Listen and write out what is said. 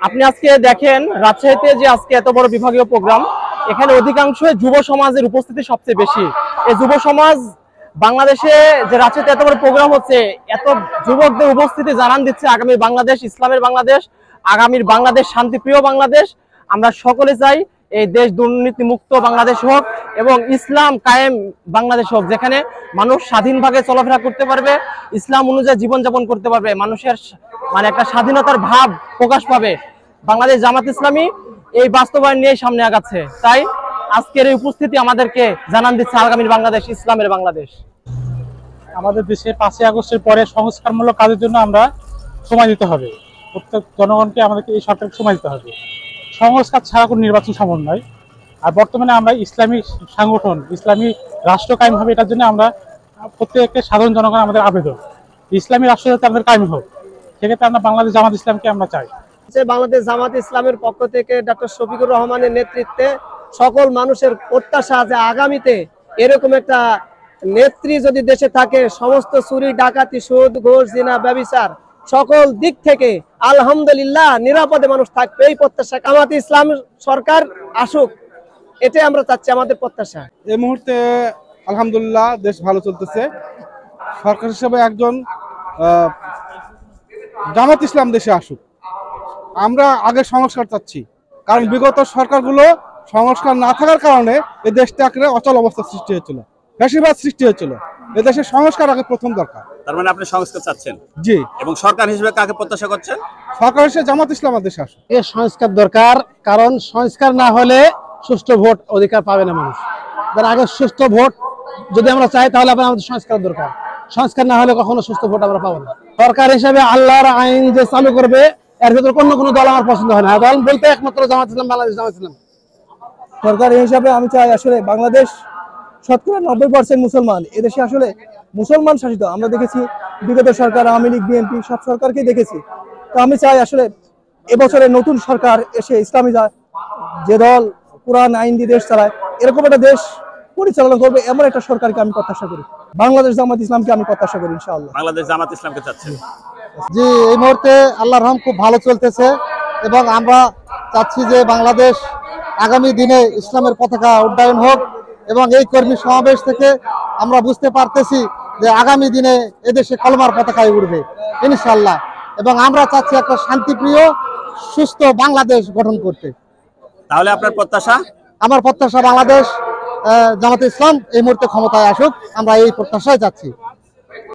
আপনি আজকে দেখেন রাজশাহীতে যে আজকে এত বড় বিভাগীয় প্রোগ্রাম, এখানে অধিকাংশ যুব সমাজের উপস্থিতি সবচেয়ে বেশি। এই যুব সমাজ বাংলাদেশে যে রাজশাহীতে এত বড় প্রোগ্রাম হচ্ছে, এত যুবকদের উপস্থিতি জানান দিচ্ছে আগামী বাংলাদেশ ইসলামের বাংলাদেশ, আগামীর বাংলাদেশ শান্তিপ্রিয় বাংলাদেশ। আমরা সকলে চাই এই দেশ দুর্নীতি মুক্ত বাংলাদেশ হোক এবং ইসলাম কায়েম বাংলাদেশ হোক, যেখানে মানুষ স্বাধীনভাবে চলাফেরা করতে পারবে, ইসলাম অনুযায়ী জীবনযাপন করতে পারবে, মানুষের একটা স্বাধীনতার ভাব প্রকাশ পাবে। বাংলাদেশ জামাত ইসলামী এই বাস্তবায়ন নিয়ে সামনে আগাচ্ছে। তাই আজকের এই উপস্থিতি আমাদেরকে জানান দিচ্ছে আগামীর বাংলাদেশ ইসলামের বাংলাদেশ। আমাদের দেশে 5ই আগস্টের পরে সংস্কারমূলক কাজের জন্য আমরা সময় দিতে হবে। প্রত্যেক জনগণকে আমাদেরকে এই সরকারকে সময় দিতে হবে। সংস্কার ছাড়া কোনো নির্বাচন সম্ভব নয়। আর বর্তমানে আমরা ইসলামী সংগঠন, ইসলামী রাষ্ট্র কায়েম হবে, এটার জন্য আমরা প্রত্যেককে সাধারণ জনগণ আমাদের আবেদন ইসলামী রাষ্ট্র যাতে আমাদের কায়েম হোক। সেক্ষেত্রে আমরা বাংলাদেশ জামাত ইসলামকে আমরা চাই। বাংলাদেশ জামাত ইসলামের পক্ষ থেকে ডক্টর শফিকুর রহমানের নেতৃত্বে সকল মানুষের প্রত্যাশা যে আগামীতে এরকম একটা নেত্রী যদি দেশে থাকে, সমস্ত চুরি ডাকাতি সুদ ঘুষ জিনা ব্যভিচার সকল দিক থেকে আলহামদুলিল্লাহ নিরাপদে মানুষ থাকবে, এই প্রত্যাশা। জামাত ইসলাম সরকার আসুক, এটাই আমরা চাচ্ছি, আমাদের প্রত্যাশা। এই মুহূর্তে আলহামদুলিল্লাহ দেশ ভালো চলতেছে। সরকার হিসেবে একজন জামাত ইসলাম দেশে আসুক। আমরা আগে সংস্কার চাচ্ছি, কারণ বিগত সরকারগুলো সংস্কার না থাকার কারণে এই দেশটা একটা অচল অবস্থা সৃষ্টি হয়েছিল, বেশিরভাগ সৃষ্টি হয়েছিল। এদেশে সংস্কার আগে প্রথম দরকার। তার মানে আপনি সংস্কার চাচ্ছেন? জি। এবং সরকার হিসেবে কাকে প্রত্যাশা করছেন? সরকার হিসেবে জামাত ইসলাম দেশে আসুক। এই সংস্কার দরকার, কারণ সংস্কার না হলে সুষ্ঠু ভোট অধিকার পাবে না মানুষ। তার আগে সুষ্ঠু ভোট যদি আমরা চাই, তাহলে আমাদের সংস্কার দরকার। সংস্কার না হলে কখনো সুস্থ ভোট আমরা পাবো না। সরকার হিসেবে আল্লাহর আইন যে চালু করবে, এর ভিতরে কোনো দল আমার পছন্দ হয় না। দল বলতে একমাত্র জামাত ইসলাম, বাংলাদেশ জামাত ইসলাম। সরকার হিসাবে আমি চাই আসলে বাংলাদেশ শতকরা 90% মুসলমান, এদেশে আসলে মুসলমান শাসিত। আমরা দেখেছি বিগত সরকার, আওয়ামী লীগ, বিএনপি সব সরকারকেই দেখেছি। তো আমি চাই আসলে এবছরে নতুন সরকার এসে ইসলামী যে দল কোরআন আইন দিয়ে দেশ চালায়, এরকম একটা দেশ পরিচালনা করবে এমন একটা সরকারকে আমি প্রত্যাশা করি। বাংলাদেশ জামাত ইসলামকে আমি প্রত্যাশা করি ইনশাআল্লাহ। বাংলাদেশ জামাত ইসলামকে চাচ্ছেন? জি, এই মুহূর্তে আল্লাহর রহম খুব ভালো চলতেছে এবং আমরা চাচ্ছি যে বাংলাদেশ আগামী দিনে ইসলামের পতাকা উড্ডয়ন হোক। এবং এই কর্মী সমাবেশ থেকে আমরা বুঝতে পারতেছি যে আগামী দিনে এদেশে কলমার পতাকায় উঠবে ইনশাআল্লাহ। এবং আমরা চাচ্ছি একটা শান্তিপ্রিয় সুস্থ বাংলাদেশ গঠন করতে। তাহলে আপনার প্রত্যাশা? আমার প্রত্যাশা বাংলাদেশ জামাতে ইসলাম এই মুহূর্তে ক্ষমতায় আসুক, আমরা এই প্রত্যাশায় যাচ্ছি।